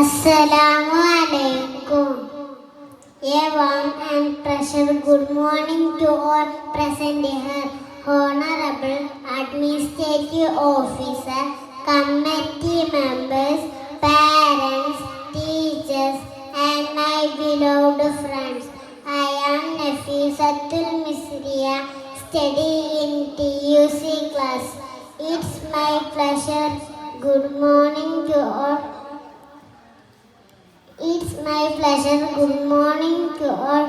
Assalamu alaikum. A warm and precious good morning to all present here. Honorable Administrative Officer, committee members, parents, teachers, and my beloved friends. I am Nafisatul Misriya, studying in TUC class. It's my pleasure. Good morning to all. It's my pleasure. Good morning to all.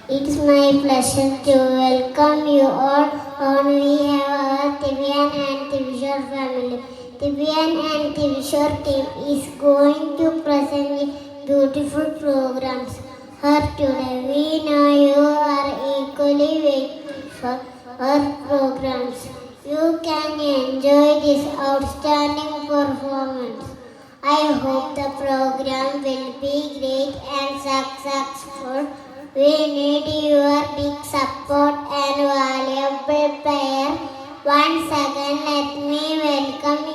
It's my pleasure to welcome you all on we have our Tibian and Tibishore family. Tibian and Tibishore team is going to present beautiful programs. Here today we know you are equally waiting for our programs. You can enjoy this outstanding performance. I hope the program will be great and successful. We need your big support and valuable prayer. Once again, let me welcome